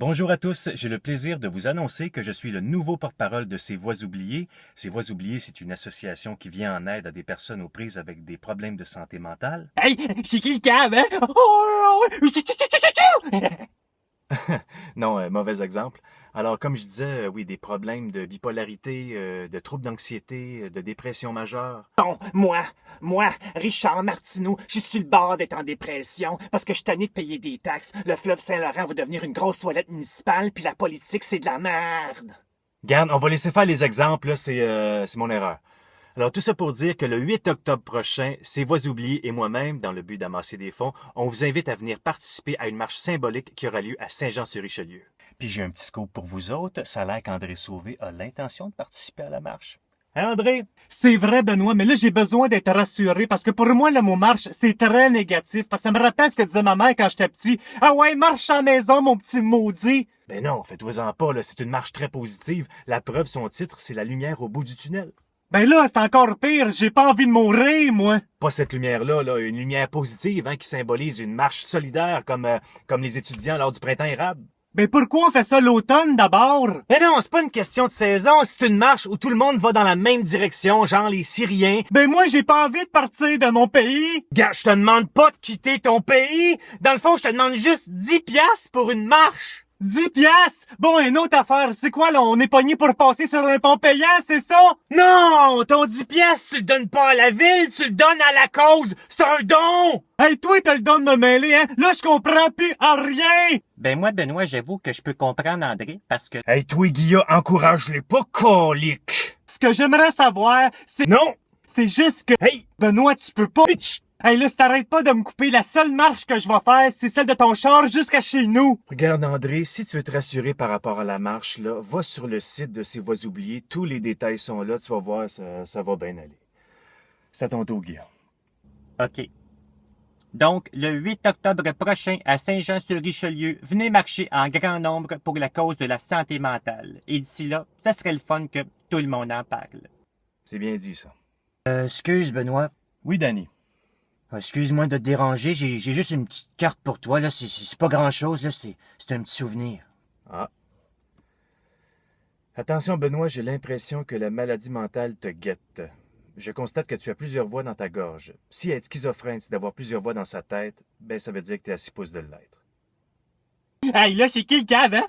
Bonjour à tous, j'ai le plaisir de vous annoncer que je suis le nouveau porte-parole de Ces Voix oubliées. Ces Voix oubliées, c'est une association qui vient en aide à des personnes aux prises avec des problèmes de santé mentale. Hey, c'est qui le cave, hein? Oh, Non, mauvais exemple. Alors, comme je disais, oui, des problèmes de bipolarité, de troubles d'anxiété, de dépression majeure. Bon, moi, Richard Martineau, je suis sur le bord d'être en dépression parce que je suis tanné de payer des taxes. Le fleuve Saint-Laurent va devenir une grosse toilette municipale, puis la politique, c'est de la merde. Garde, on va laisser faire les exemples, là, c'est mon erreur. Alors, tout ça pour dire que le 8 octobre prochain, Ces Voix oubliées et moi-même, dans le but d'amasser des fonds, on vous invite à venir participer à une marche symbolique qui aura lieu à Saint-Jean-sur-Richelieu. Puis j'ai un petit scoop pour vous autres, ça a l'air qu'André Sauvé a l'intention de participer à la marche. Hein, André? C'est vrai, Benoît, mais là, j'ai besoin d'être rassuré parce que pour moi, le mot marche, c'est très négatif parce que ça me rappelle ce que disait ma mère quand j'étais petit. Ah ouais, marche à la maison, mon petit maudit. Ben non, faites-vous-en pas, là, c'est une marche très positive. La preuve, son titre, c'est la lumière au bout du tunnel. Ben là, c'est encore pire, j'ai pas envie de mourir, moi. Pas cette lumière-là, là, une lumière positive, hein, qui symbolise une marche solidaire comme les étudiants lors du printemps érable. Ben pourquoi on fait ça l'automne d'abord? Mais non, c'est pas une question de saison, c'est une marche où tout le monde va dans la même direction, genre les Syriens. Ben moi, j'ai pas envie de partir de mon pays. Gars, je te demande pas de quitter ton pays. Dans le fond, je te demande juste 10 piastres pour une marche. 10 piastres? Bon, une autre affaire. C'est quoi, là? On est pogné pour passer sur un pont payant, c'est ça? Non! Ton 10 piastres, tu le donnes pas à la ville, tu le donnes à la cause! C'est un don! Hey, toi, t'as le don de me mêler, hein? Là, je comprends plus à rien! Ben moi, Benoît, j'avoue que je peux comprendre André parce que... Hey, toi, Guilla, encourage-les pas, colique! Ce que j'aimerais savoir, c'est... Non! C'est juste que... Hey! Benoît, tu peux pas... Bitch! Hey, là, si t'arrêtes pas de me couper, la seule marche que je vais faire, c'est celle de ton char jusqu'à chez nous. Regarde, André, si tu veux te rassurer par rapport à la marche, là, va sur le site de Ces Voix oubliées. Tous les détails sont là, tu vas voir, ça va bien aller. C'est à ton tour, Guilla. OK. Donc, le 8 octobre prochain, à Saint-Jean-sur-Richelieu, venez marcher en grand nombre pour la cause de la santé mentale. Et d'ici là, ça serait le fun que tout le monde en parle. C'est bien dit, ça. Excuse, Benoît. Oui, Danny. Excuse-moi de te déranger. J'ai juste une petite carte pour toi. Là, c'est pas grand-chose. Là, c'est un petit souvenir. Ah. Attention, Benoît, j'ai l'impression que la maladie mentale te guette. Je constate que tu as plusieurs voix dans ta gorge. Si être schizophrène, c'est d'avoir plusieurs voix dans sa tête, ben ça veut dire que tu es à 6 pouces de l'être. Hey, là, c'est qui le cave, hein?